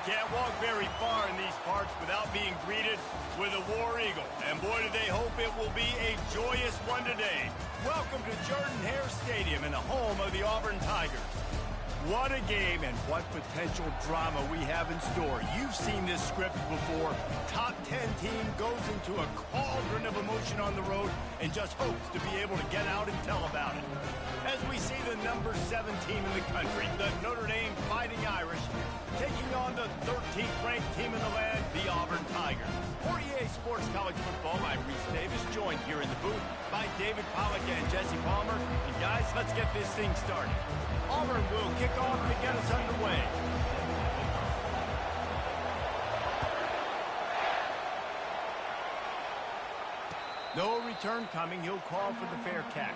Can't walk very far in these parts without being greeted with a War Eagle. And boy, do they hope it will be a joyous one today. Welcome to Jordan-Hare Stadium in the home of the Auburn Tigers. What a game and what potential drama we have in store. You've seen this script before. Top 10 team goes into a cauldron of emotion on the road and just hopes to be able to get out and tell about it. As we see the number 7 team in the country, the Notre Dame Fighting Irish, taking on the 13th ranked team in the land, the Auburn Tigers. For EA Sports College Football, I'm Reese Davis, joined here in the booth by David Pollack and Jesse Palmer. And guys, let's get this thing started. Auburn will kick off to get us underway. No return coming. He'll call for the fair catch.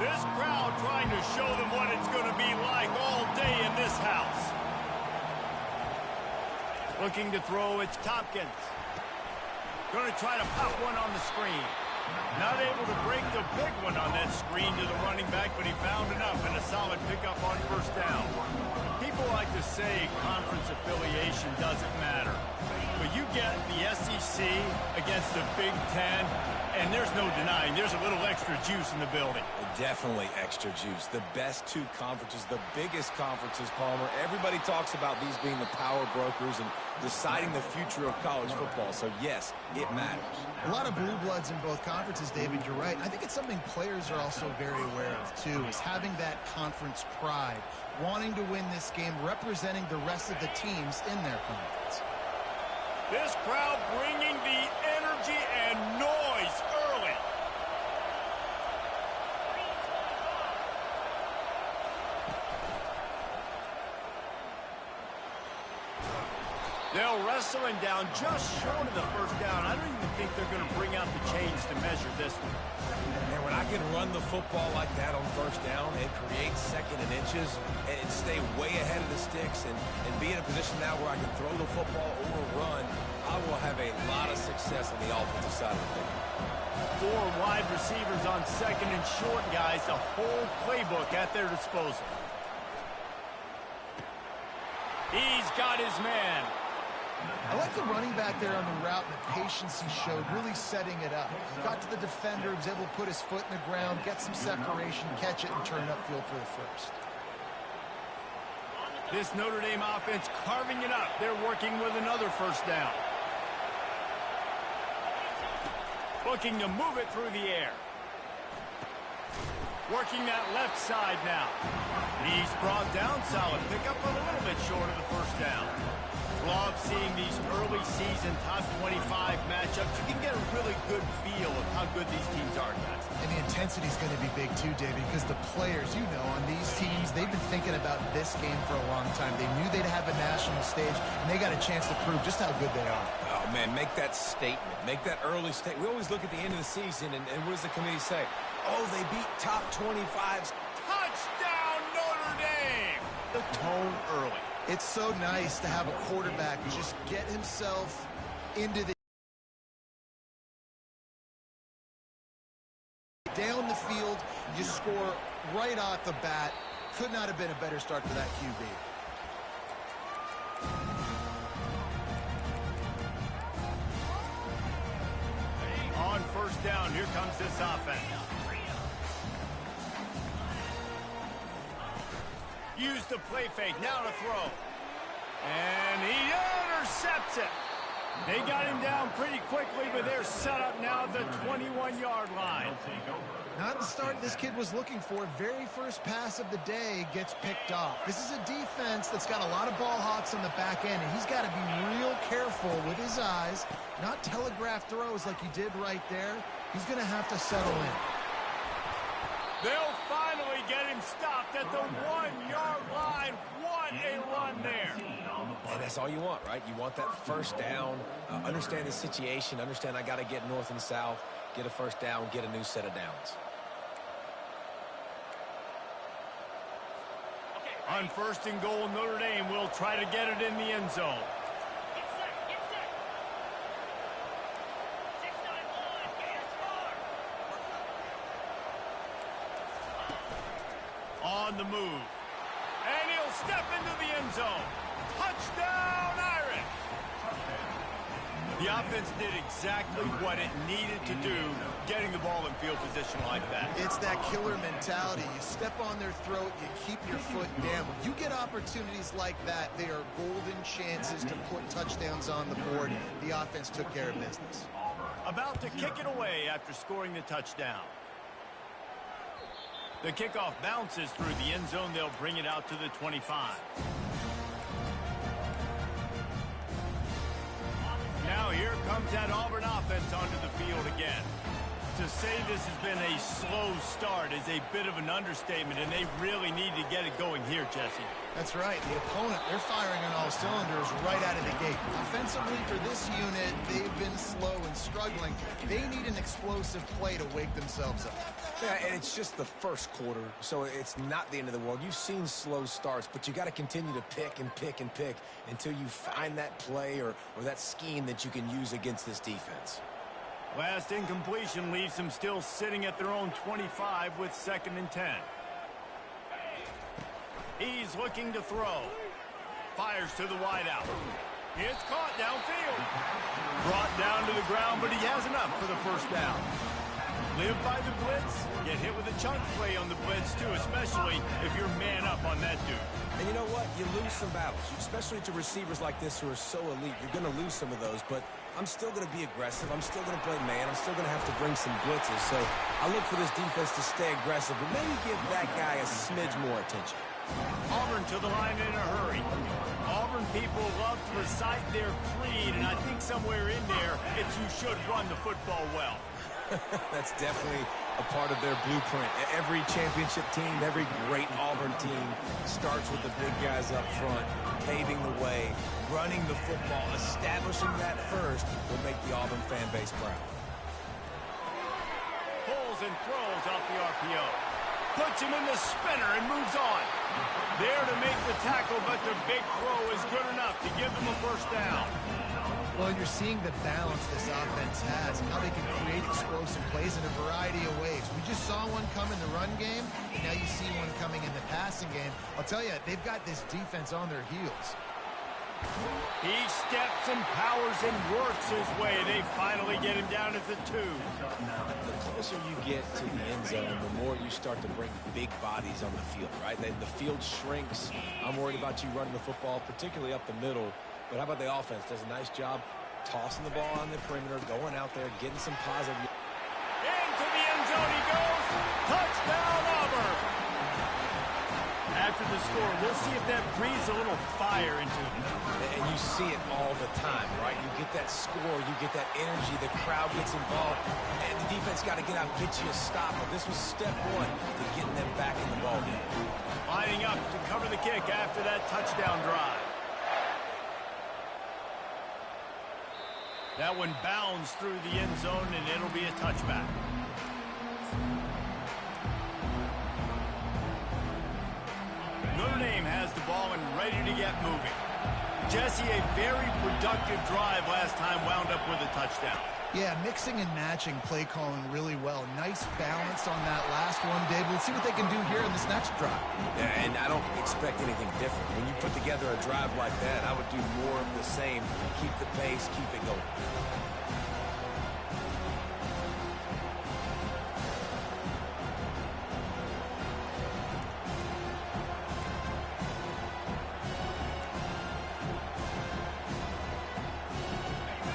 This crowd trying to show them what it's going to be like all day in this house. Looking to throw, it's Tompkins. Going to try to pop one on the screen. Not able to break the big one on that screen to the running back, but he found enough and a solid pickup on first down. People like to say conference affiliation doesn't matter. But you get the SEC against the Big Ten, and there's no denying there's a little extra juice in the building. Definitely extra juice. The best two conferences, the biggest conferences, Palmer. Everybody talks about these being the power brokers and deciding the future of college football. So, yes, it matters. A lot of blue bloods in both conferences, David. You're right. I think it's something players are also very aware of, too, is having that conference pride, wanting to win this game, representing the rest of the teams in their conference. This crowd bringing the energy and noise early. They'll wrestle him down just short of the first down. I don't even think they're going to bring out the chains to measure this one. And when I can run the football like that on first down and create second and inches and stay way ahead of the sticks and be in a position now where I can throw the football or run, I will have a lot of success on the offensive side of the thing. 4 wide receivers on second and short, guys. The whole playbook at their disposal. He's got his man. I like the running back there on the route and the patience he showed, really setting it up. He got to the defender, was able to put his foot in the ground, get some separation, catch it, and turn upfield for the first. This Notre Dame offense carving it up. They're working with another first down. Looking to move it through the air. Working that left side now. He's brought down, solid pickup, but a little bit short of the first down. Love seeing these early season top 25 matchups. You can get a really good feel of how good these teams are, guys. And the intensity is going to be big too, David, because the players, you know, on these teams, they've been thinking about this game for a long time. They knew they'd have a national stage, and they got a chance to prove just how good they are. Oh, man, make that statement. Make that early statement. We always look at the end of the season, and what does the committee say? Oh, they beat top 25s. Touchdown, Notre Dame! The tone early. It's so nice to have a quarterback just get himself into the down the field. You score right off the bat. Could not have been a better start for that QB. On first down, here comes this offense. Use the play fake, now to throw. And he intercepts it. They got him down pretty quickly, but they're set up now at the 21-yard line. Not the start this kid was looking for. Very first pass of the day gets picked off. This is a defense that's got a lot of ball hawks on the back end, and he's got to be real careful with his eyes, not telegraph throws like he did right there. He's going to have to settle in. They'll finally get him stopped at the 1-yard line. What a run there. And that's all you want, right? You want that first down, understand the situation, understand I got to get north and south, get a first down, get a new set of downs. On first and goal, Notre Dame will try to get it in the end zone. on the move. And he'll step into the end zone. Touchdown, Irish! The offense did exactly what it needed to do, getting the ball in field position like that. It's that killer mentality. You step on their throat, you keep your foot down. When you get opportunities like that, they are golden chances to put touchdowns on the board. The offense took care of business. About to kick it away after scoring the touchdown. The kickoff bounces through the end zone. They'll bring it out to the 25. Now here comes that Auburn offense onto the field again. To say this has been a slow start is a bit of an understatement, and they really need to get it going here, Jesse. That's right. The opponent, they're firing on all cylinders right out of the gate. Offensively for this unit, they've been slow and struggling. They need an explosive play to wake themselves up. Yeah, and it's just the first quarter, so it's not the end of the world. You've seen slow starts, but you got to continue to pick and pick and pick until you find that play or that scheme that you can use against this defense. Last incompletion leaves them still sitting at their own 25 with 2nd and 10. He's looking to throw. Fires to the wideout. It's caught downfield. Brought down to the ground, but he has enough for the first down. Live by the blitz. Get hit with a chunk play on the blitz, too, especially if you're man up on that dude. And you know what? You lose some battles, especially to receivers like this who are so elite. You're going to lose some of those, but I'm still going to be aggressive. I'm still going to play man. I'm still going to have to bring some blitzes. So I look for this defense to stay aggressive, but maybe give that guy a smidge more attention. Auburn to the line in a hurry. Auburn people love to recite their creed, and I think somewhere in there it's you should run the football well. That's definitely a part of their blueprint. Every championship team, every great Auburn team starts with the big guys up front, paving the way, running the football. Establishing that first will make the Auburn fan base proud. Pulls and throws off the RPO. Puts him in the spinner and moves on. There to make the tackle, but the big throw is good enough to give them a first down. Well, you're seeing the balance this offense has and how they can create explosive plays in a variety of ways. We just saw one come in the run game, and now you see one coming in the passing game. I'll tell you, they've got this defense on their heels. He steps and powers and works his way. They finally get him down at the 2. The closer you get to the end zone, the more you start to bring big bodies on the field, right? The field shrinks. I'm worried about you running the football, particularly up the middle. But how about the offense? Does a nice job tossing the ball on the perimeter, going out there, getting some positive. Into the end zone he goes. Touchdown, Auburn. After the score, we'll see if that breathes a little fire into them. And you see it all the time, right? You get that score, you get that energy, the crowd gets involved, and the defense got to get out and get you a stop. But this was step one to getting them back in the ballgame. Lining up to cover the kick after that touchdown drive. That one bounds through the end zone, and it'll be a touchback. Notre Dame has the ball and ready to get moving. Jesse, a very productive drive last time wound up with a touchdown. Yeah, mixing and matching play calling really well. Nice balance on that last one, Dave. Let's see what they can do here in this next drive. Yeah, and I don't expect anything different. When you put together a drive like that, I would do more of the same. Keep the pace, keep it going.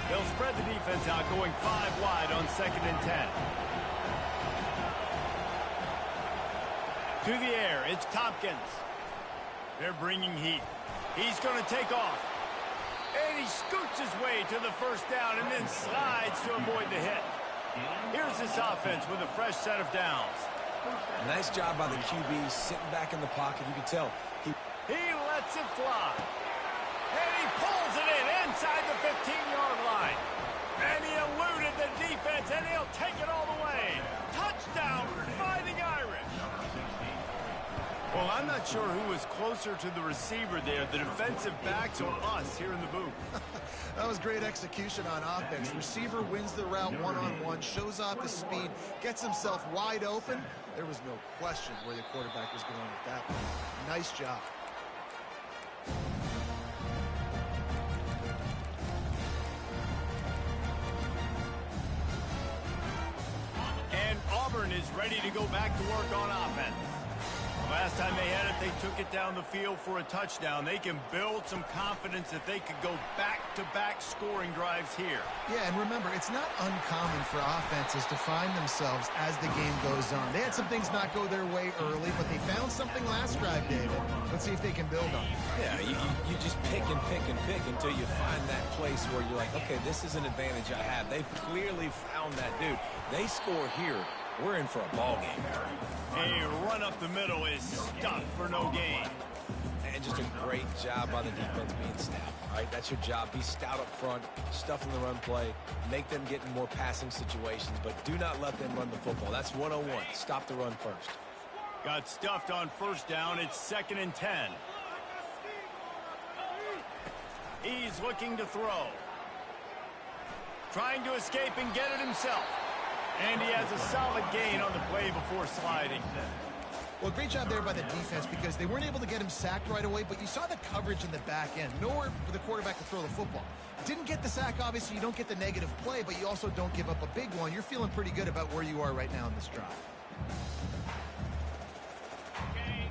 They'll spread the defense out, going 5 wide on 2nd and 10. To the air, it's Tompkins. They're bringing heat. He's going to take off. And he scoots his way to the first down and then slides to avoid the hit. Here's this offense with a fresh set of downs. Nice job by the QB, sitting back in the pocket. You can tell he lets it fly. And he pulls it in inside the 15-yard line. And he eluded the defense, and he'll take it all the way. Touchdown, Fighting Irish. Well, I'm not sure who was closer to the receiver there, the defensive backs or us here in the booth. That was great execution on offense. Receiver wins the route one-on-one, shows off his speed, gets himself wide open. There was no question where the quarterback was going with that one. Nice job. And Auburn is ready to go back to work on offense. Last time they had it, they took it down the field for a touchdown. They can build some confidence that they could go back-to-back scoring drives here. Yeah, and remember, it's not uncommon for offenses to find themselves as the game goes on. They had some things not go their way early, but they found something last drive, David. Let's see if they can build on it. Yeah, you just pick and pick and pick until you find that place where you're like, okay, this is an advantage I have. They've clearly found that dude. They score here. We're in for a ball game. A run up the middle is stuffed for no gain. And just a great job by the defense being stout. All right, that's your job. Be stout up front, stuff in the run play, make them get in more passing situations, but do not let them run the football. That's 101. Stop the run first. Got stuffed on first down. It's 2nd and 10. He's looking to throw. Trying to escape and get it himself. And he has a solid gain on the play before sliding. Well, great job there by the defense because they weren't able to get him sacked right away, but you saw the coverage in the back end. Nowhere for the quarterback to throw the football. Didn't get the sack, obviously. You don't get the negative play, but you also don't give up a big one. You're feeling pretty good about where you are right now in this drive.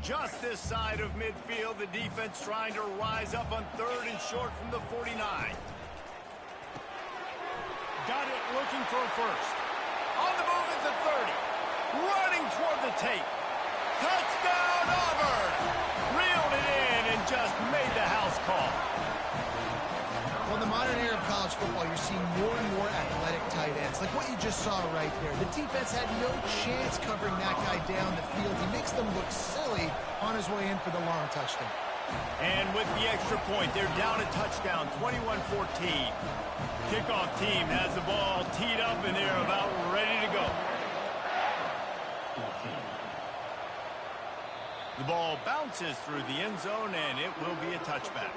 Just this side of midfield, the defense trying to rise up on 3rd and short from the 49. Got it looking for a first. On the move at the 30. Running toward the tape. Touchdown, Auburn! Reeled it in and just made the house call. Well, in the modern era of college football, you're seeing more and more athletic tight ends, like what you just saw right there. The defense had no chance covering that guy down the field. He makes them look silly on his way in for the long touchdown. And with the extra point, they're down a touchdown, 21-14. Kickoff team has the ball teed up, and they're about ready to go. The ball bounces through the end zone, and it will be a touchback.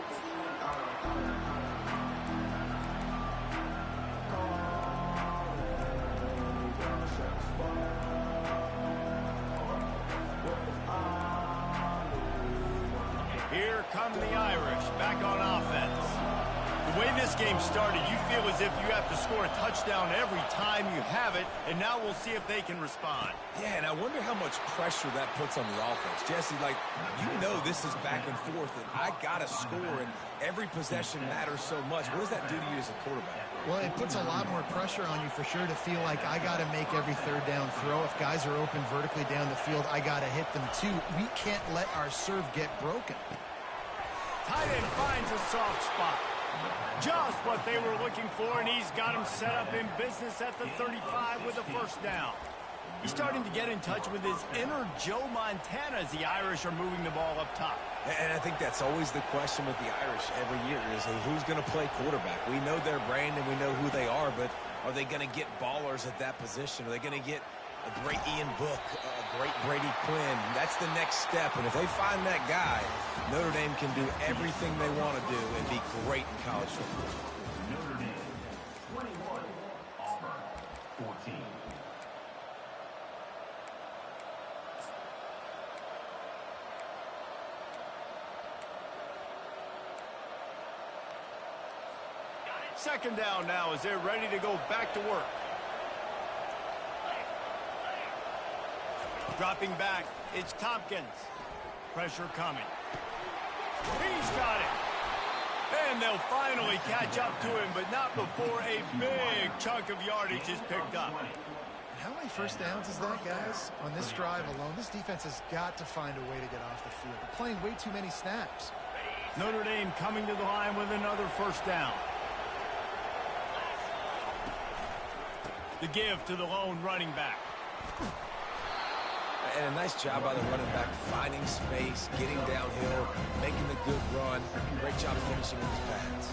Here come the Irish back on offense. The way this game started, you feel as if you have to score a touchdown every time you have it, and now we'll see if they can respond. Yeah, and I wonder how much pressure that puts on the offense. Jesse, like, you know this is back and forth, and I got to score, and every possession matters so much. What does that do to you as a quarterback? Well, it puts a lot more pressure on you for sure to feel like I got to make every 3rd down throw. If guys are open vertically down the field, I got to hit them too. We can't let our serve get broken. Tight end finds a soft spot. Just what they were looking for, and he's got him set up in business at the 35 with a first down. He's starting to get in touch with his inner Joe Montana as the Irish are moving the ball up top. And I think that's always the question with the Irish every year is who's going to play quarterback. We know their brand and we know who they are, but are they going to get ballers at that position? Are they going to get a great Ian Book, a great Brady Quinn? That's the next step, and if they find that guy, Notre Dame can do everything they want to do and be great in college football. Notre Dame, 21, Auburn, 14. Second down now as they're ready to go back to work. Dropping back, it's Tompkins. Pressure coming. He's got it. And they'll finally catch up to him, but not before a big chunk of yardage is picked up. How many first downs is that, guys? On this drive alone, this defense has got to find a way to get off the field. They're playing way too many snaps. Notre Dame coming to the line with another first down. The give to the lone running back. And a nice job by the running back, finding space, getting downhill, making the good run. Great job finishing with his pads.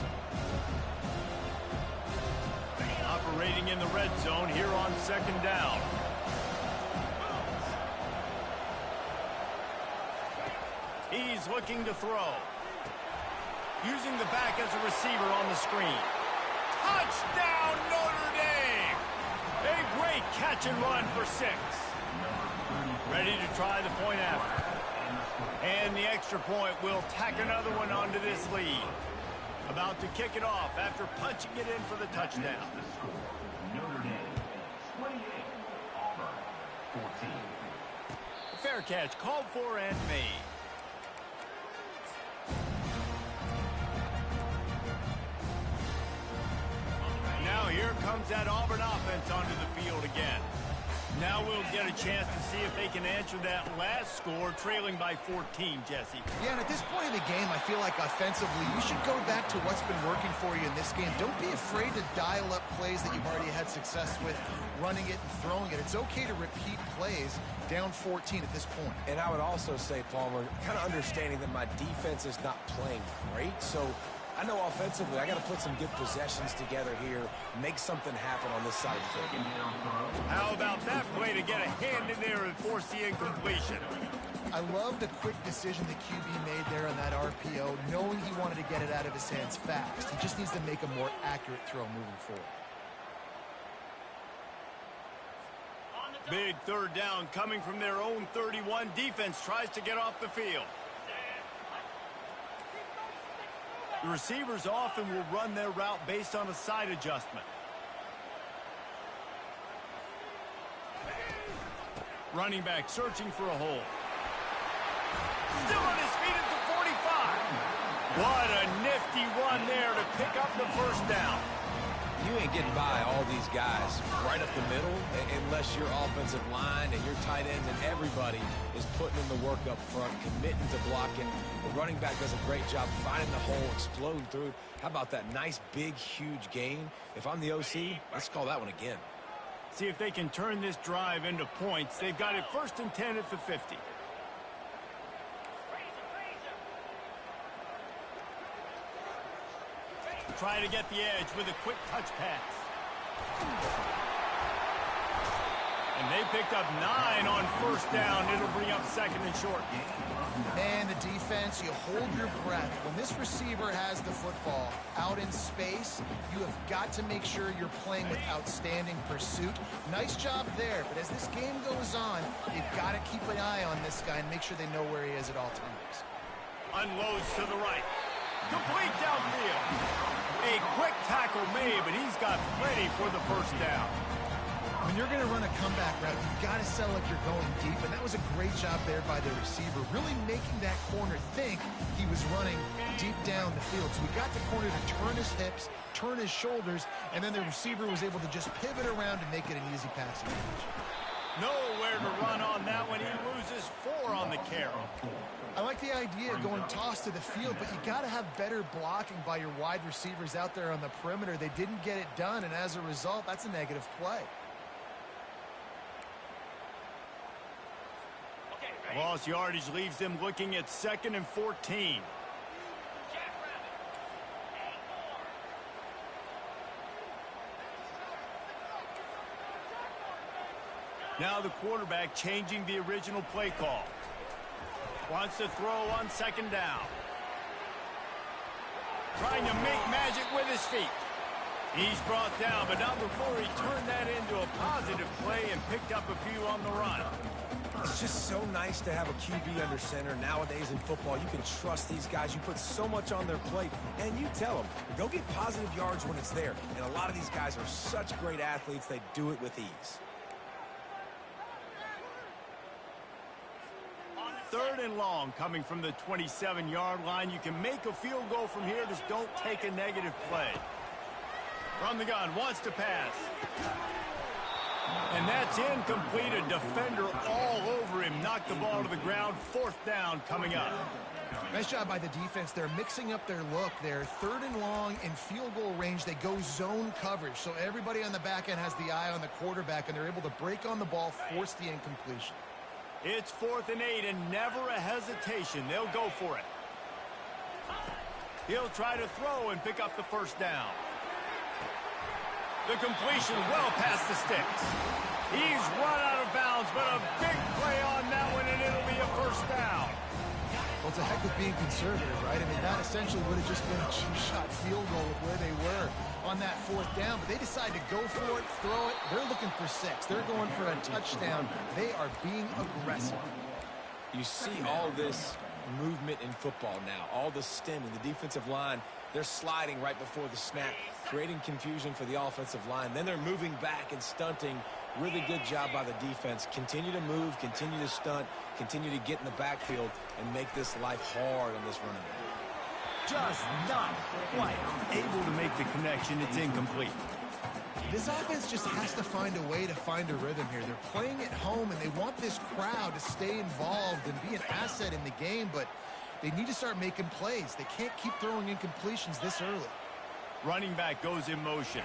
Operating in the red zone here on second down. He's looking to throw. Using the back as a receiver on the screen. Touchdown, Notre Dame! A great catch and run for 6. Ready to try the point after. And the extra point will tack another one onto this lead. About to kick it off after punching it in for the touchdown. Notre Dame 28, Auburn 14. Fair catch called for and made. Now here comes that Auburn offense onto the field again. Now we'll get a chance to see if they can answer that last score, trailing by 14, Jesse. Yeah, and at this point in the game, I feel like offensively, you should go back to what's been working for you in this game. Don't be afraid to dial up plays that you've already had success with, running it and throwing it. It's okay to repeat plays down 14 at this point. And I would also say, Palmer, kind of understanding that my defense is not playing great, so I know offensively I got to put some good possessions together here, make something happen on this side of the field. How about that play to get a hand in there and force the incompletion? I love the quick decision the QB made there on that RPO, knowing he wanted to get it out of his hands fast. He just needs to make a more accurate throw moving forward. Big third down coming from their own 31. Defense tries to get off the field. The receivers often will run their route based on a side adjustment. Running back searching for a hole. Still on his feet at the 45. What a nifty run there to pick up the first down. You ain't getting by all these guys right up the middle unless your offensive line and your tight ends and everybody is putting in the work up front, committing to blocking. The running back does a great job finding the hole, exploding through. How about that nice, big, huge gain? If I'm the OC, let's call that one again. See if they can turn this drive into points. They've got it 1st and 10 at the 50. Try to get the edge with a quick touch pass. And they picked up 9 on 1st down. It'll bring up 2nd and short. Man, the defense, you hold your breath. When this receiver has the football out in space, you have got to make sure you're playing with outstanding pursuit. Nice job there, but as this game goes on, you've got to keep an eye on this guy and make sure they know where he is at all times. Unloads to the right. Complete downfield. A quick tackle made, but he's got plenty for the 1st down. When you're going to run a comeback route, you've got to sell like you're going deep, and that was a great job there by the receiver, really making that corner think he was running deep down the field. So we got the corner to turn his hips, turn his shoulders, and then the receiver was able to just pivot around and make it an easy passing catch. Nowhere to run on that one. He loses 4 on the carry. I like the idea of going toss to the field, but you got to have better blocking by your wide receivers out there on the perimeter. They didn't get it done, and as a result, that's a negative play. Lost yardage leaves them looking at 2nd and 14. Now the quarterback changing the original play call. Wants to throw on 2nd down. Trying to make magic with his feet. He's brought down, but not before he turned that into a positive play and picked up a few on the run. It's just so nice to have a QB under center. Nowadays in football, you can trust these guys. You put so much on their plate, and you tell them, go get positive yards when it's there. And a lot of these guys are such great athletes, they do it with ease. 3rd and long coming from the 27-yard line. You can make a field goal from here. Just don't take a negative play. From the gun, wants to pass. And that's incomplete. A defender all over him. Knocked the ball to the ground. 4th down coming up. Nice job by the defense. They're mixing up their look there. 3rd and long in field goal range. They go zone coverage. So everybody on the back end has the eye on the quarterback, and they're able to break on the ball, force the incompletion. It's 4th and 8, and never a hesitation. They'll go for it. He'll try to throw and pick up the 1st down. The completion well past the sticks. He's run out of bounds, but a big play on that one, and it'll be a 1st down. Well, it's a heck of being conservative, right? I mean, that essentially would have just been a cheap-shot field goal with where they were on that fourth down. But they decide to go for it, throw it. They're looking for 6. They're going for a touchdown. They are being aggressive. You see all this movement in football now, all the stemming, the defensive line, they're sliding right before the snap, creating confusion for the offensive line. Then they're moving back and stunting. Really good job by the defense. Continue to move, continue to stunt, continue to get in the backfield and make this life hard on this running back. Just not quite able to make the connection. It's incomplete. This offense just has to find a way to find a rhythm here. They're playing at home, and they want this crowd to stay involved and be an asset in the game, but they need to start making plays. They can't keep throwing incompletions this early. Running back goes in motion.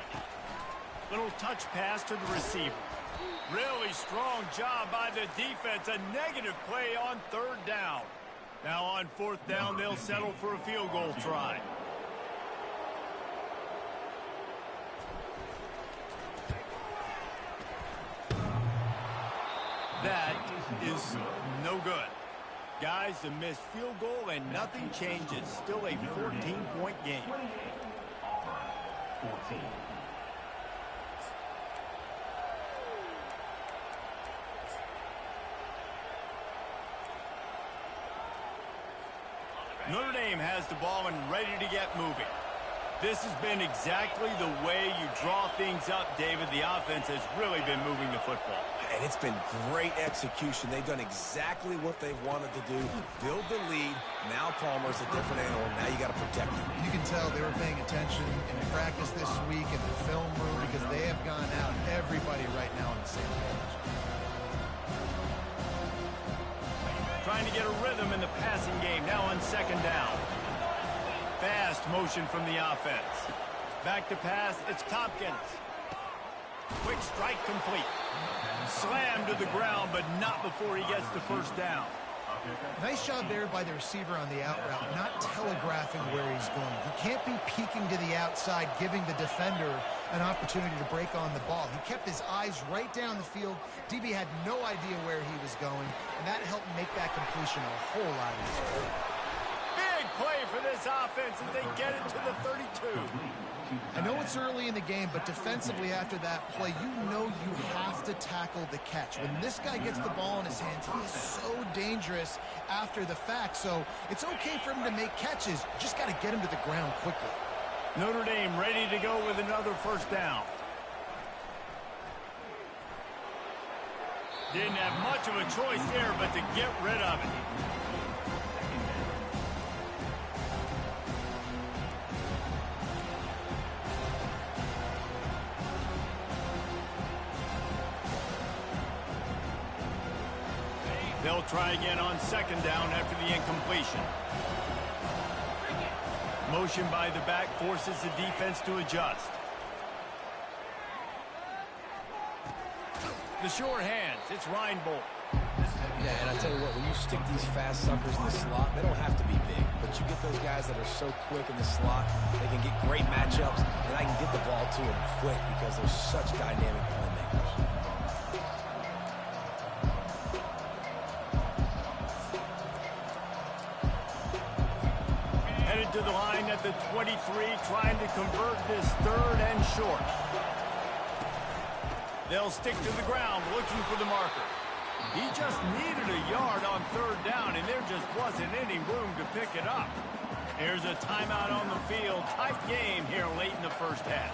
Little touch pass to the receiver. Really strong job by the defense. A negative play on third down. Now on fourth down, they'll settle for a field goal try. That is no good. Guys, a missed field goal and nothing changes. Still a 14-point game. 14. Notre Dame has the ball and ready to get moving. This has been exactly the way you draw things up, David. The offense has really been moving the football. And it's been great execution. They've done exactly what they've wanted to do. Build the lead. Now Palmer's a different animal. Now you got to protect him. You can tell they were paying attention in practice this week in the film room because they have gone out, everybody right now on the same page. Trying to get a rhythm in the passing game. Now on second down. Fast motion from the offense. Back to pass. It's Tompkins. Quick strike complete. Slammed to the ground, but not before he gets the first down. Nice job there by the receiver on the out route, not telegraphing where he's going. He can't be peeking to the outside, giving the defender an opportunity to break on the ball. He kept his eyes right down the field. DB had no idea where he was going, and that helped make that completion a whole lot easier. Big play for this offense as they get it to the 32. I know it's early in the game, but defensively after that play, you know you have to tackle the catch. When this guy gets the ball in his hands, he is so dangerous after the fact. So it's okay for him to make catches. You just got to get him to the ground quickly. Notre Dame ready to go with another first down. Didn't have much of a choice there, but to get rid of it. They'll try again on second down after the incompletion. Motion by the back forces the defense to adjust. The short hands, it's Reinbold. Yeah, and I tell you what, when you stick these fast suckers in the slot, they don't have to be big. But you get those guys that are so quick in the slot, they can get great matchups, and I can get the ball to them quick because they're such dynamic playmakers. Headed to the line at the 23, trying to convert this third and short. They'll stick to the ground, looking for the marker. He just needed a yard on third down, and there just wasn't any room to pick it up. Here's a timeout on the field. Tight game here late in the first half.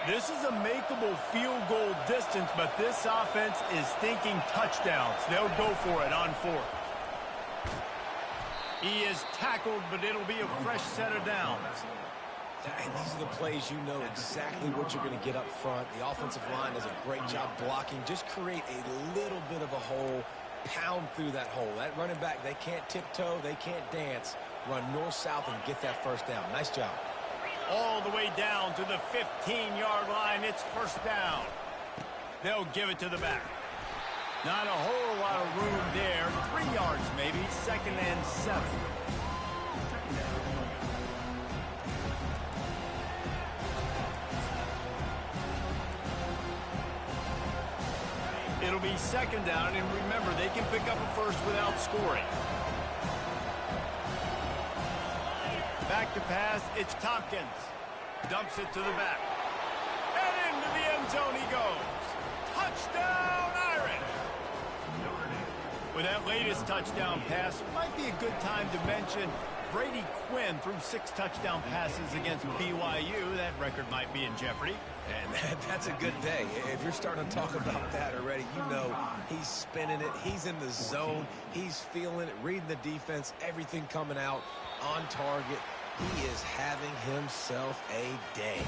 This is a makeable field goal distance, but this offense is thinking touchdowns. They'll go for it on fourth. He is tackled, but it'll be a fresh set of downs. And these are the plays you know exactly what you're going to get up front. The offensive line does a great job blocking. Just create a little bit of a hole, pound through that hole. That running back, they can't tiptoe, they can't dance. Run north-south and get that first down. Nice job. All the way down to the 15-yard line. It's first down. They'll give it to the back. Not a whole lot of room there. 3 yards maybe. Second and 7. be second down, and remember, they can pick up a first without scoring. Back to pass, it's Tompkins. Dumps it to the back. And into the end zone he goes. Touchdown, Irish! With that latest touchdown pass, might be a good time to mention Brady Quinn threw 6 touchdown passes against BYU. That record might be in jeopardy. And that's a good day. If you're starting to talk about that already, you know he's spinning it. He's in the zone. He's feeling it, reading the defense, everything coming out on target. He is having himself a day.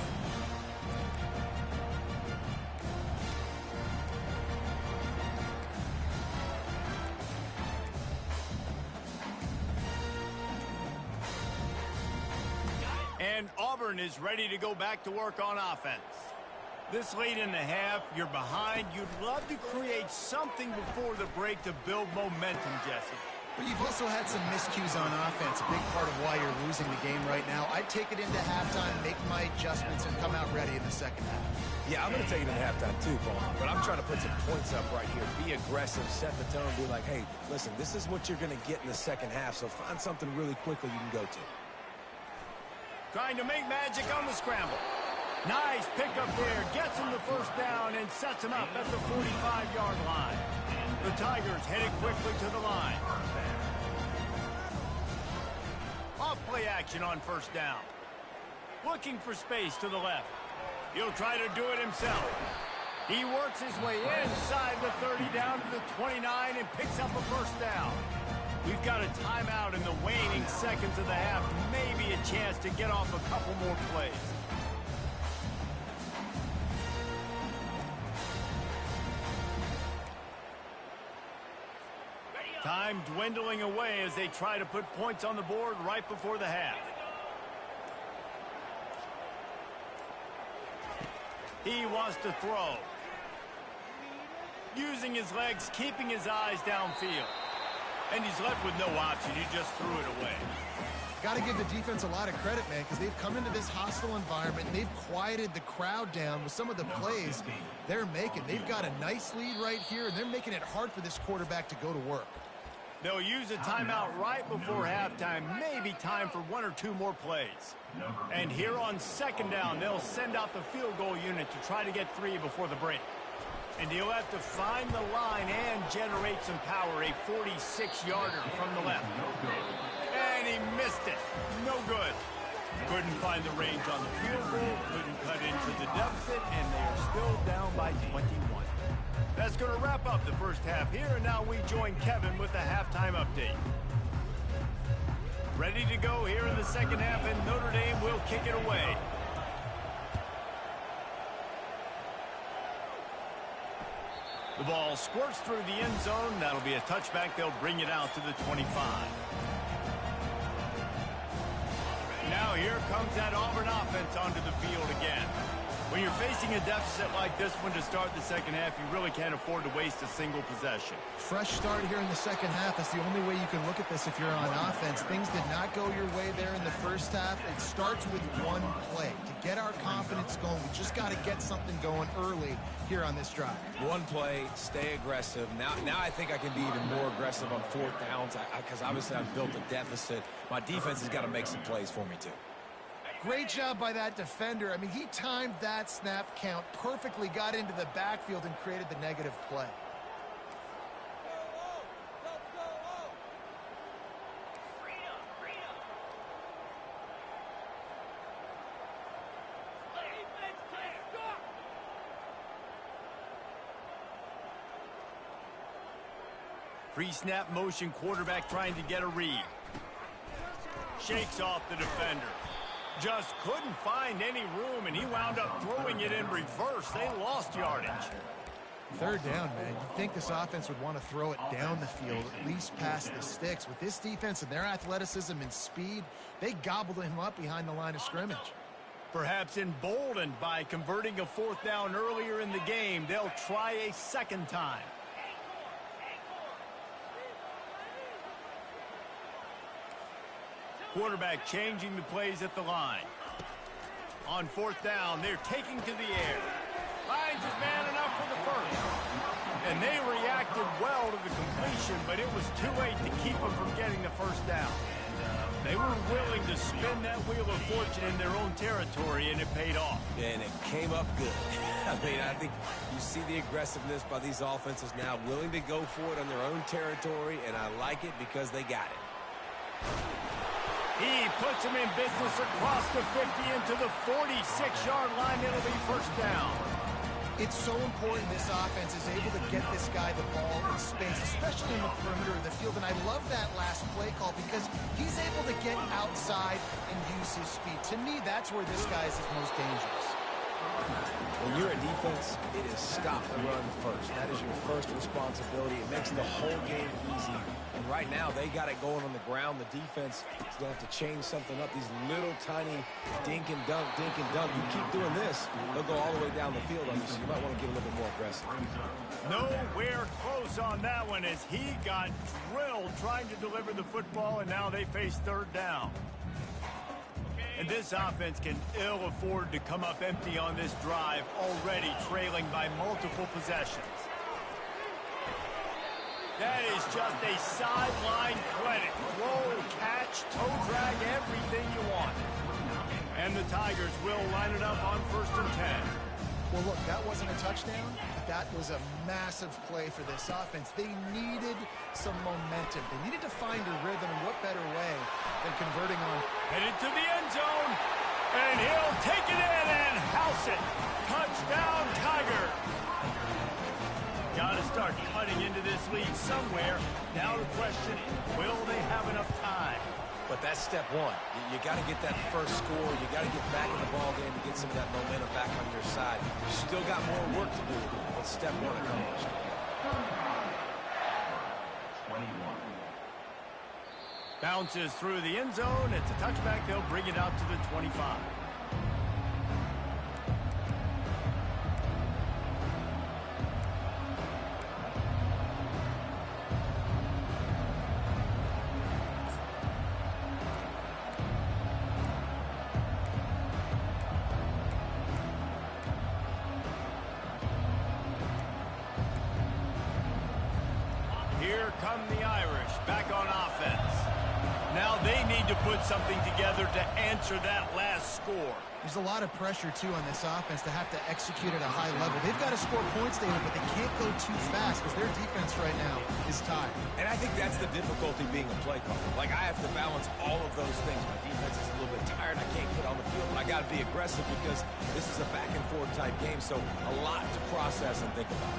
And Auburn is ready to go back to work on offense. This late in the half, you're behind. You'd love to create something before the break to build momentum, Jesse. But you've also had some miscues on offense, a big part of why you're losing the game right now. I'd take it into halftime, make my adjustments, and come out ready in the second half. Yeah, I'm going to take it in halftime too, Paul. But I'm trying to put some points up right here. Be aggressive, set the tone, be like, hey, listen, this is what you're going to get in the second half, so find something really quickly you can go to. Trying to make magic on the scramble. Nice pickup there. Gets him the first down and sets him up at the 45-yard line. The Tigers headed quickly to the line. Off-play action on first down. Looking for space to the left. He'll try to do it himself. He works his way inside the 30 down to the 29 and picks up a first down. We've got a timeout in the waning seconds of the half. Maybe a chance to get off a couple more plays. Time dwindling away as they try to put points on the board right before the half. He wants to throw. Using his legs, keeping his eyes downfield. And he's left with no option. He just threw it away. Got to give the defense a lot of credit, man, because they've come into this hostile environment and they've quieted the crowd down with some of the plays they're making. They've got a nice lead right here, and they're making it hard for this quarterback to go to work. They'll use a timeout right before halftime. Maybe time for 1 or 2 more plays. And here on second down, they'll send out the field goal unit to try to get 3 before the break. And he'll have to find the line and generate some power. A 46-yarder from the left. And he missed it. No good. Couldn't find the range on the field goal. Couldn't cut into the deficit. And they are still down by 21. That's going to wrap up the first half here. And now we join Kevin with the halftime update. Ready to go here in the second half, and Notre Dame will kick it away. The ball squirts through the end zone. That'll be a touchback. They'll bring it out to the 25. Now here comes that Auburn offense onto the field again. When you're facing a deficit like this one to start the second half, you really can't afford to waste a single possession. Fresh start here in the second half. That's the only way you can look at this if you're on offense. Things did not go your way there in the first half. It starts with one play. To get our confidence going, we just got to get something going early here on this drive. One play, stay aggressive. Now I think I can be even more aggressive on 4th downs because obviously I've built a deficit. My defense has got to make some plays for me too. Great job by that defender. I mean, he timed that snap count perfectly, got into the backfield, and created the negative play. Pre-snap motion quarterback trying to get a read. Shakes off the defender. Just couldn't find any room, and he wound up throwing it in reverse. They lost yardage. 3rd down, man. You'd think this offense would want to throw it down the field, at least past the sticks. With this defense and their athleticism and speed, they gobbled him up behind the line of scrimmage. Perhaps emboldened by converting a 4th down earlier in the game, they'll try a second time. Quarterback changing the plays at the line. On 4th down, they're taking to the air. Finds his man enough for the first. And they reacted well to the completion, but it was too late to keep them from getting the first down. They were willing to spin that wheel of fortune in their own territory, and it paid off. And it came up good. I mean, I think you see the aggressiveness by these offenses now, willing to go for it on their own territory, and I like it because they got it. He puts them in business across the 50 into the 46-yard line. It'll be first down. It's so important this offense is able to get this guy the ball in space, especially in the perimeter of the field. And I love that last play call because he's able to get outside and use his speed. To me, that's where this guy is his most dangerous. When you're a defense, it is stop the run first. That is your first responsibility. It makes the whole game easy. And right now, they got it going on the ground. The defense is going to have to change something up. These little tiny dink and dunk, dink and dunk. You keep doing this, they'll go all the way down the field on you, so you might want to get a little bit more aggressive. Nowhere close on that one as he got drilled trying to deliver the football, and now they face third down. And this offense can ill afford to come up empty on this drive, already trailing by multiple possessions. That is just a sideline credit. Roll, catch, toe drag, everything you want. And the Tigers will line it up on 1st and 10. Well, look, that wasn't a touchdown. That was a massive play for this offense. They needed some momentum. They needed to find a rhythm, and what better way than converting on. Headed to the end zone, and he'll take it in and house it. Touchdown, Tiger. Got to start cutting into this lead somewhere. Now the question is, will they have enough time? But that's step one. You got to get that first score. You got to get back in the ball game to get some of that momentum back on your side. You still got more work to do, but step one accomplished. 21. Bounces through the end zone. It's a touchback. They'll bring it out to the 25. Here come the Irish back on offense. Now they need to put something together to answer that last score. There's a lot of pressure, too, on this offense to have to execute at a high level. They've got to score points, David, but they can't go too fast because their defense right now is tired. And I think that's the difficulty being a play caller. Like, I have to balance all of those things. My defense is a little bit tired. I can't get on the field. I got to be aggressive because this is a back-and-forth type game, so a lot to process and think about.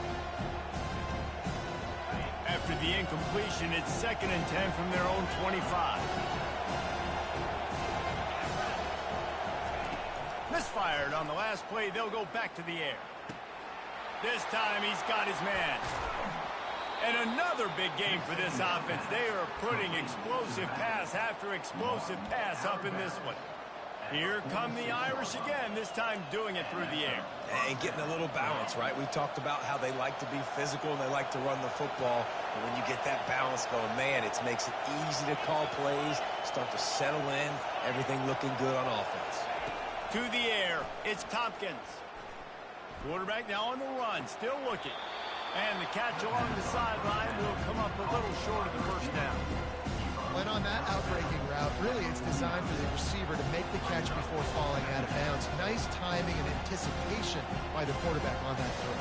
After the incompletion, it's 2nd and 10 from their own 25. Misfired on the last play. They'll go back to the air. This time he's got his man. And another big game for this offense. They are putting explosive pass after explosive pass up in this one. Here come the Irish again, this time doing it through the air. And getting a little balance, right? We talked about how they like to be physical and they like to run the football. But when you get that balance going, man, it makes it easy to call plays, start to settle in, everything looking good on offense. To the air, it's Tompkins. Quarterback now on the run, still looking. And the catch along the sideline will come up a little short of the first down. When on that outbreaking route, really it's designed for the receiver to make the catch before falling out of bounds. Nice timing and anticipation by the quarterback on that throw.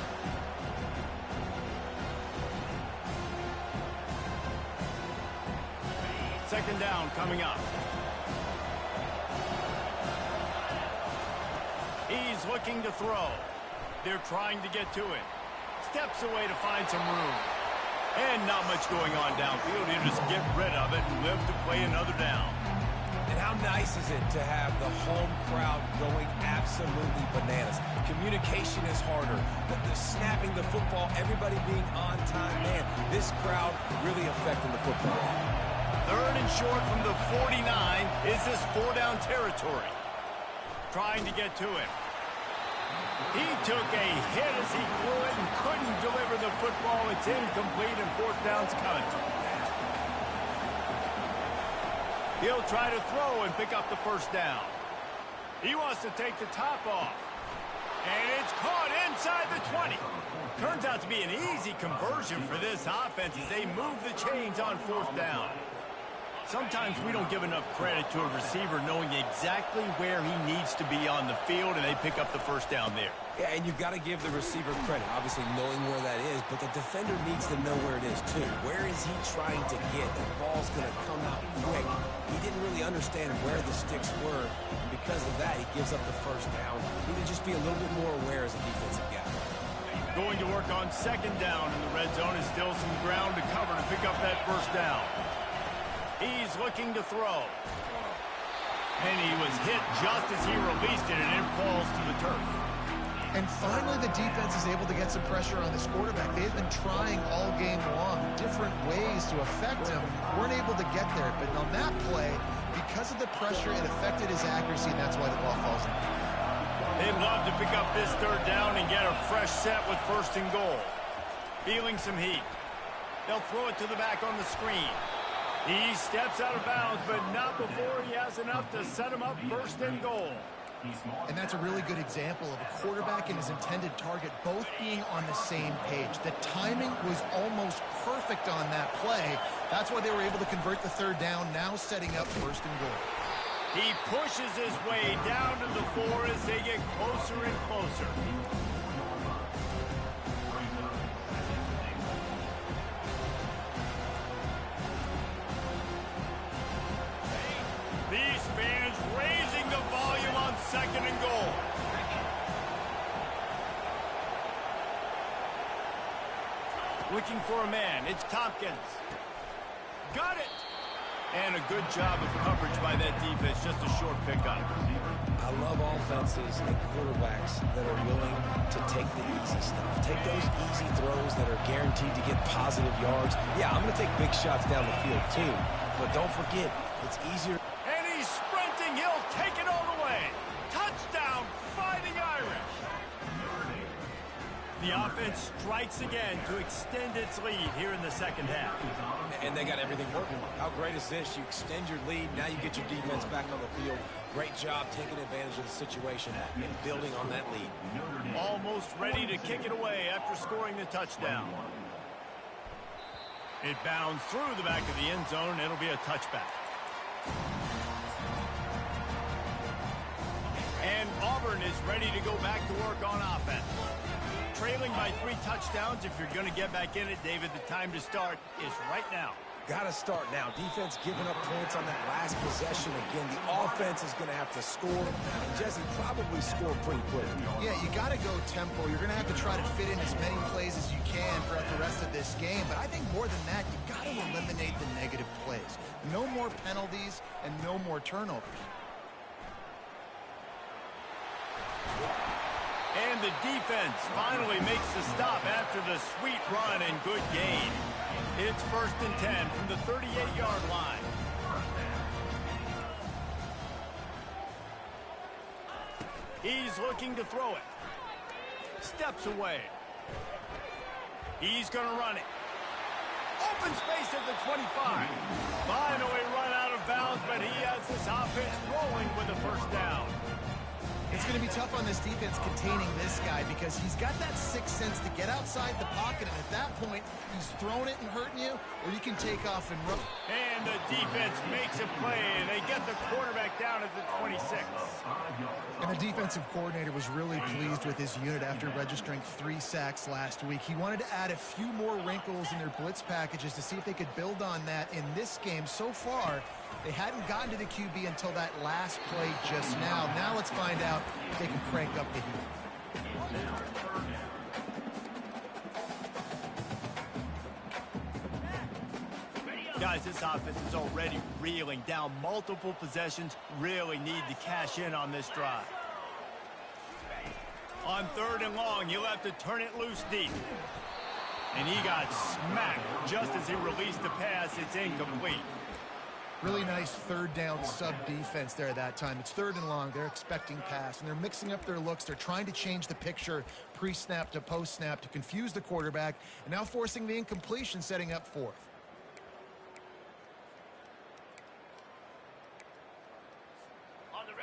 Second down coming up. He's looking to throw. They're trying to get to it. Steps away to find some room. And not much going on downfield. He'll just get rid of it and live to play another down. And how nice is it to have the home crowd going absolutely bananas? Communication is harder. The snapping the football, everybody being on time, man, this crowd really affecting the football. 3rd and short from the 49. Is this 4-down territory? Trying to get to it. He took a hit as he threw it and couldn't deliver the football. It's incomplete and 4th down's coming. He'll try to throw and pick up the first down. He wants to take the top off. And it's caught inside the 20. Turns out to be an easy conversion for this offense as they move the chains on fourth down. Sometimes we don't give enough credit to a receiver knowing exactly where he needs to be on the field, and they pick up the first down there. Yeah, and you've got to give the receiver credit, obviously knowing where that is, but the defender needs to know where it is too. Where is he trying to get? That ball's going to come out quick. He didn't really understand where the sticks were, and because of that, he gives up the first down. He need to just be a little bit more aware as a defensive guy. Going to work on second down in the red zone is still some ground to cover to pick up that first down. He's looking to throw. And he was hit just as he released it, and it falls to the turf. And finally, the defense is able to get some pressure on this quarterback. They've been trying all game long different ways to affect him. Weren't able to get there. But on that play, because of the pressure, it affected his accuracy, and that's why the ball falls in. They'd love to pick up this third down and get a fresh set with first and goal. Feeling some heat. They'll throw it to the back on the screen. He steps out of bounds, but not before he has enough to set him up first and goal. And that's a really good example of a quarterback and his intended target both being on the same page. The timing was almost perfect on that play. That's why they were able to convert the third down, now setting up first and goal. He pushes his way down to the 4 as they get closer and closer. These fans raising the volume on second and goal. Looking for a man. It's Tompkins. Got it. And a good job of coverage by that defense. Just a short pickup. I love offenses and quarterbacks that are willing to take the easy stuff. Take those easy throws that are guaranteed to get positive yards. Yeah, I'm going to take big shots down the field too. But don't forget, it's easier. And he's sprinting. He'll take it all the way. Touchdown, Fighting Irish. The offense strikes again to extend its lead here in the second half. And they got everything working. How great is this? You extend your lead. Now you get your defense back on the field. Great job taking advantage of the situation and building on that lead. Almost ready to kick it away after scoring the touchdown. It bounds through the back of the end zone. It'll be a touchback. And Auburn is ready to go back to work on offense. Trailing by 3 touchdowns. If you're going to get back in it, David, the time to start is right now. Got to start now. Defense giving up points on that last possession. Again, the offense is going to have to score. And Jesse probably scored pretty quick. Yeah, you got to go tempo. You're going to have to try to fit in as many plays as you can throughout the rest of this game. But I think more than that, you got to eliminate the negative plays. No more penalties and no more turnovers. And the defense finally makes the stop after the sweet run and good gain. It's 1st and 10 from the 38-yard line. He's looking to throw it. Steps away. He's going to run it. Open space at the 25. Finally run out of bounds, but he has this offense rolling with a first down. It's going to be tough on this defense containing this guy because he's got that sixth sense to get outside the pocket, and at that point, he's throwing it and hurting you, or you can take off and run. And the defense makes a play, and they get the quarterback down at the 26. And the defensive coordinator was really pleased with his unit after registering 3 sacks last week. He wanted to add a few more wrinkles in their blitz packages to see if they could build on that in this game. So far, they hadn't gotten to the QB until that last play just now. Now let's find out if they can crank up the heat. Guys, this offense is already reeling down multiple possessions. Really need to cash in on this drive. On 3rd and long, he'll have to turn it loose deep. And he got smacked just as he released the pass. It's incomplete. Really nice 3rd down sub-defense there that time. It's 3rd and long. They're expecting pass, and they're mixing up their looks. They're trying to change the picture pre-snap to post-snap to confuse the quarterback, and now forcing the incompletion, setting up 4th.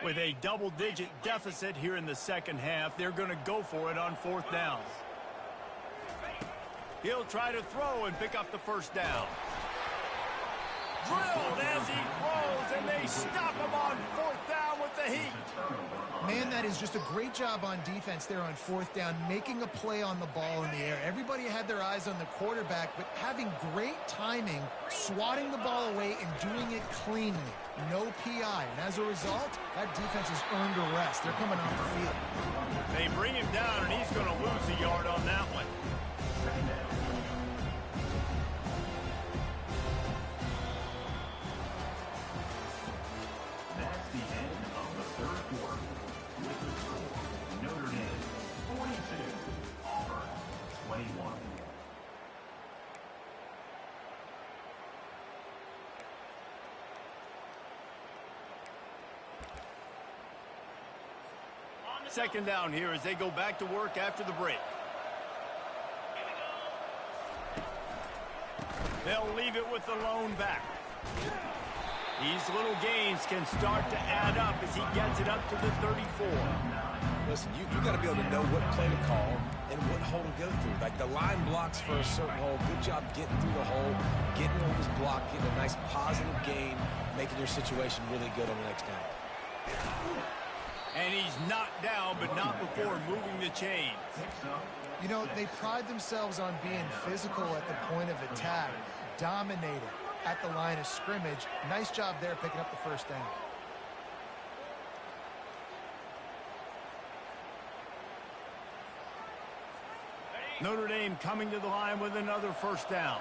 With a double-digit deficit here in the second half, they're going to go for it on 4th down. He'll try to throw and pick up the first down. Drilled as he throws, and they stop him on fourth down with the heat. Man, that is just a great job on defense there on fourth down, making a play on the ball in the air. Everybody had their eyes on the quarterback, but having great timing, swatting the ball away, and doing it cleanly. No PI, and as a result, that defense has earned a rest. They're coming off the field. They bring him down, and he's going to lose a yard on that one. That's the end of the third quarter. With the score, Notre Dame 42, Auburn 21. Second down here as they go back to work after the break. They'll leave it with the lone back. These little gains can start to add up as he gets it up to the 34. Listen, you got to be able to know what play to call and what hole to go through. Like the line blocks for a certain hole. Good job getting through the hole, getting over this block, getting a nice positive gain, making your situation really good on the next down. And he's knocked down, but not before moving the chains. You know, they pride themselves on being physical at the point of attack, dominating at the line of scrimmage. Nice job there picking up the first down. Notre Dame coming to the line with another first down.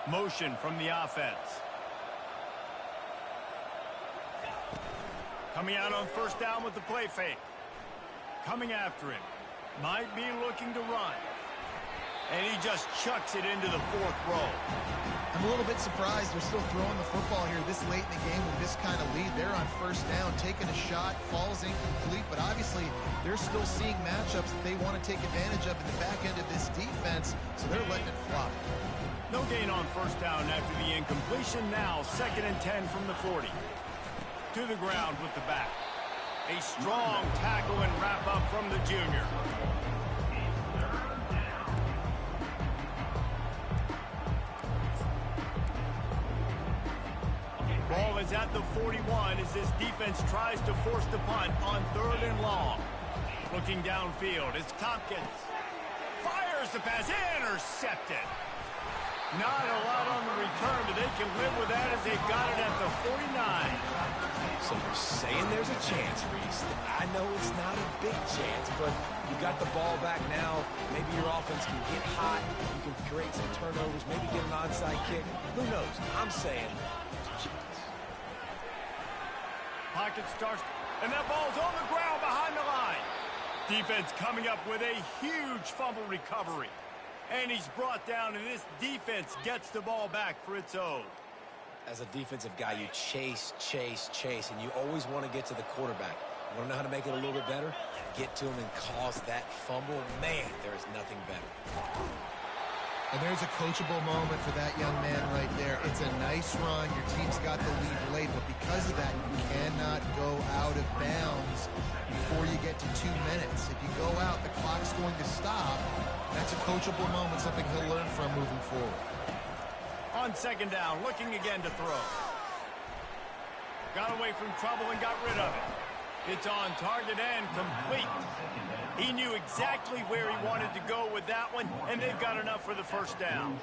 Motion from the offense. Coming out on first down with the play fake. Coming after him. Might be looking to run. And he just chucks it into the fourth row. I'm a little bit surprised they're still throwing the football here this late in the game with this kind of lead. They're on first down, taking a shot, falls incomplete, but obviously they're still seeing matchups that they want to take advantage of in the back end of this defense, so they're letting it fly. No gain on first down after the incompletion. Now 2nd and 10 from the 40. To the ground with the back. A strong tackle and wrap up from the junior. Ball is at the 41 as this defense tries to force the punt on 3rd and long. Looking downfield is Tompkins. Fires the pass, intercepted. Not a lot on the return, but they can live with that as they've got it at the 49. So you're saying there's a chance, Reese. I know it's not a big chance, but you got the ball back now. Maybe your offense can get hot. You can create some turnovers, maybe get an onside kick. Who knows? I'm saying there's a chance. Pocket starts, and that ball's on the ground behind the line. Defense coming up with a huge fumble recovery. And he's brought down, and this defense gets the ball back for its own. As a defensive guy, you chase, and you always want to get to the quarterback. You want to know how to make it a little bit better? Get to him and cause that fumble. Man, there is nothing better. And there's a coachable moment for that young man right there. It's a nice run. Your team's got the lead late, but because of that, you cannot go out of bounds before you get to 2 minutes. If you go out, the clock's going to stop. That's a coachable moment, something he'll learn from moving forward. On 2nd down, looking again to throw. Got away from trouble and got rid of it. It's on target and complete. He knew exactly where he wanted to go with that one, and they've got enough for the first down.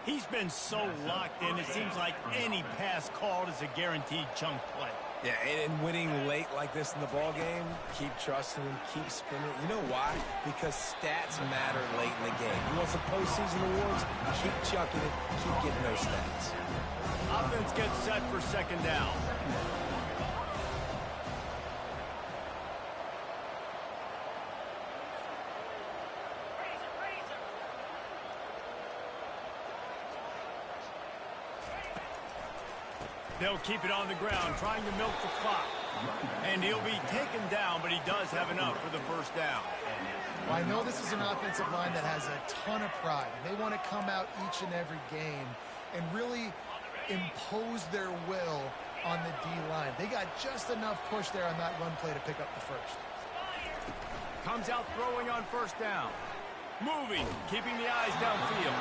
He's been so locked in, it seems like any pass called is a guaranteed chunk play. Yeah, and winning late like this in the ball game, keep trusting him, keep spinning. You know why? Because stats matter late in the game. You want some postseason awards? Keep chucking it, keep getting those stats. Offense gets set for 2nd down. They'll keep it on the ground, trying to milk the clock. And he'll be taken down, but he does have enough for the first down. Well, I know this is an offensive line that has a ton of pride. They want to come out each and every game and really impose their will on the D-line. They got just enough push there on that run play to pick up the first. Comes out throwing on first down. Moving, keeping the eyes downfield.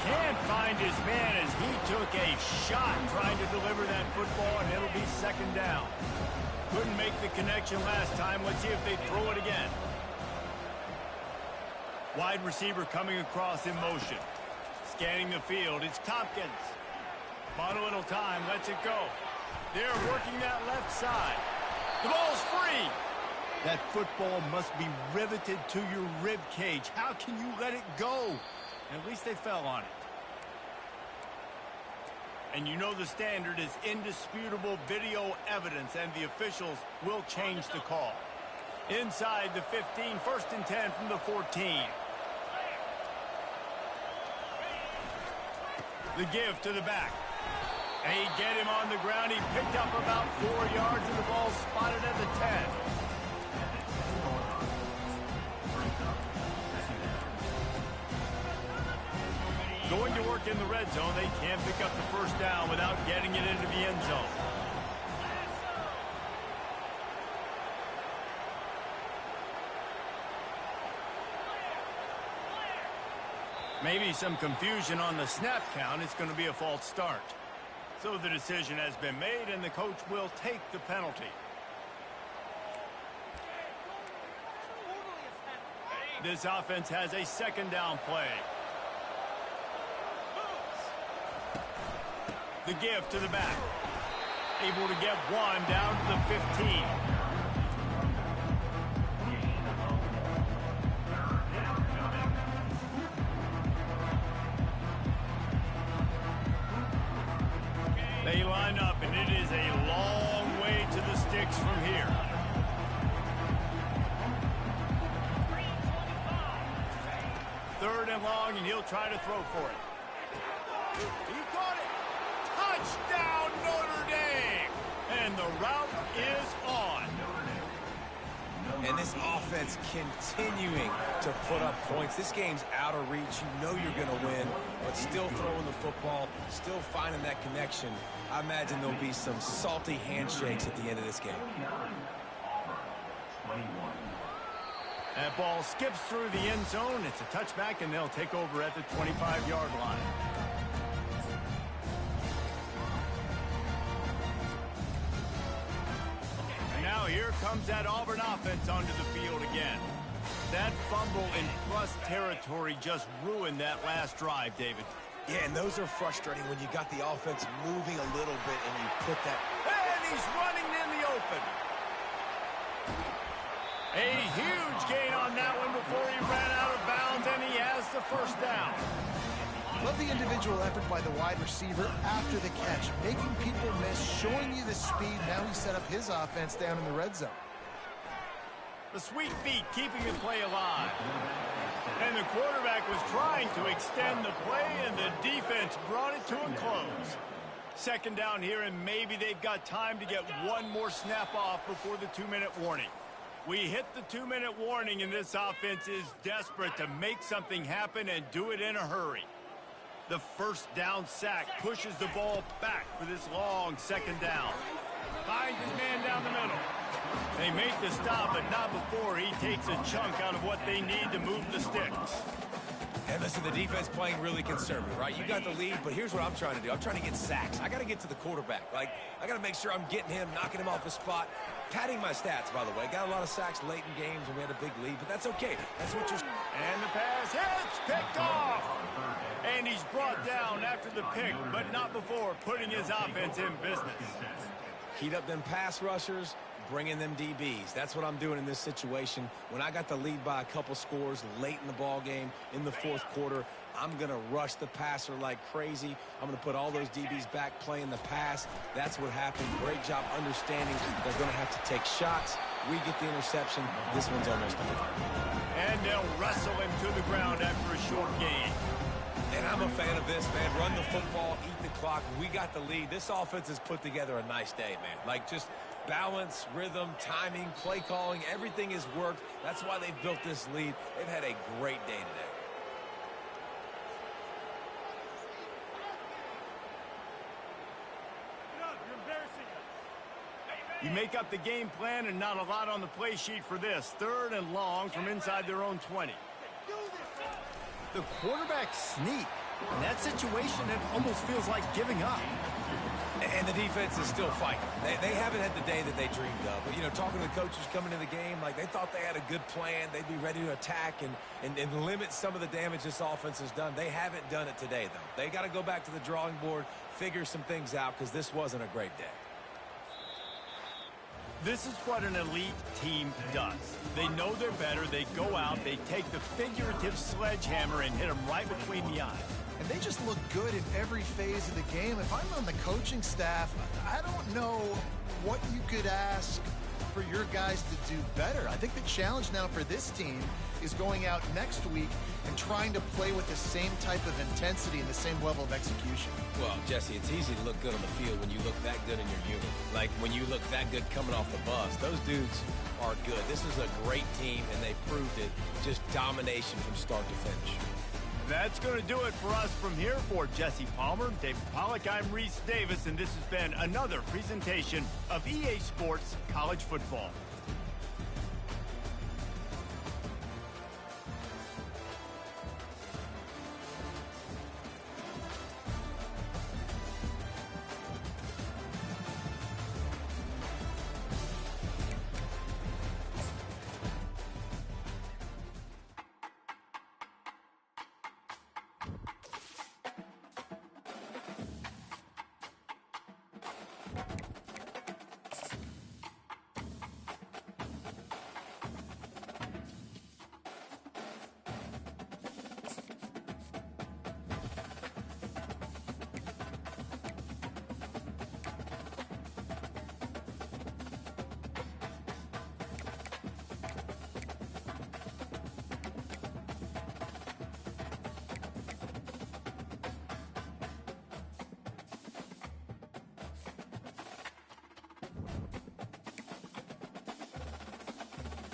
Can't find his man as he took a shot trying to deliver that football, and it'll be second down. Couldn't make the connection last time. Let's see if they throw it again. Wide receiver coming across in motion. Scanning the field, it's Tompkins. Bought a little time, lets it go. They're working that left side. The ball's free. That football must be riveted to your rib cage. How can you let it go? At least they fell on it. And you know the standard is indisputable video evidence, and the officials will change the call. Inside the 15, 1st and 10 from the 14. The give to the back. They get him on the ground. He picked up about 4 yards, and the ball spotted at the 10. Going to work in the red zone. They can't pick up the first down without getting it into the end zone. Maybe some confusion on the snap count. It's going to be a false start. So the decision has been made, and the coach will take the penalty. This offense has a second down play. The give to the back. Able to get one down to the 15. They line up, and it is a long way to the sticks from here. Third and long, and he'll try to throw for it. He caught it. Touchdown, Notre Dame! And the route is on. And this offense continuing to put up points. This game's out of reach. You know you're going to win, but still throwing the football, still finding that connection. I imagine there'll be some salty handshakes at the end of this game. That ball skips through the end zone. It's a touchback, and they'll take over at the 25-yard line. Now here comes that Auburn offense onto the field again. That fumble in plus territory just ruined that last drive, David. Yeah, and those are frustrating when you got the offense moving a little bit and you put that... And he's running in the open. A huge gain on that one before he ran out of bounds, and he has the first down. Love the individual effort by the wide receiver after the catch, making people miss, showing you the speed. Now he set up his offense down in the red zone. The sweet feet keeping the play alive. And the quarterback was trying to extend the play, and the defense brought it to a close. Second down here, and maybe they've got time to get one more snap off before the 2-minute warning. We hit the 2-minute warning, and this offense is desperate to make something happen and do it in a hurry. The first down sack pushes the ball back for this long second down. Finds his man down the middle. They make the stop, but not before he takes a chunk out of what they need to move the sticks. And listen, the defense playing really conservative, right? You got the lead, but here's what I'm trying to do. I'm trying to get sacks. I got to get to the quarterback. Like, I got to make sure I'm getting him, knocking him off the spot. Padding my stats, by the way. Got a lot of sacks late in games when we had a big lead, but that's okay. That's what you're... And the pass hits, picked off. And he's brought down after the pick, but not before putting his offense in business. Heat up them pass rushers, bring in them DBs. That's what I'm doing in this situation. When I got the lead by a couple scores late in the ball game, in the fourth quarter, I'm going to rush the passer like crazy. I'm going to put all those DBs back playing the pass. That's what happened. Great job understanding they're going to have to take shots. We get the interception. This one's almost over. And they'll wrestle him to the ground after a short gain. And I'm a fan of this, man. Run the football, eat the clock. We got the lead. This offense has put together a nice day, man. Like, just balance, rhythm, timing, play calling, everything has worked. That's why they've built this lead. They've had a great day today. You're embarrassing You make up the game plan and not a lot on the play sheet for this. 3rd and long from inside their own 20. The quarterback sneak. In that situation, it almost feels like giving up. And the defense is still fighting. They haven't had the day that they dreamed of. But, you know, talking to the coaches coming into the game, like they thought they had a good plan. They'd be ready to attack and limit some of the damage this offense has done. They haven't done it today, though. They got to go back to the drawing board, figure some things out, because this wasn't a great day. This is what an elite team does. They know they're better. They go out. They take the figurative sledgehammer and hit them right between the eyes. And they just look good in every phase of the game. If I'm on the coaching staff, I don't know what you could ask for your guys to do better. I think the challenge now for this team is going out next week and trying to play with the same type of intensity and the same level of execution. Well, Jesse, it's easy to look good on the field when you look that good in your unit. Like when you look that good coming off the bus. Those dudes are good. This is a great team, and they proved it. Just domination from start to finish. That's going to do it for us from here. For Jesse Palmer, David Pollack, I'm Reese Davis, and this has been another presentation of EA Sports College Football.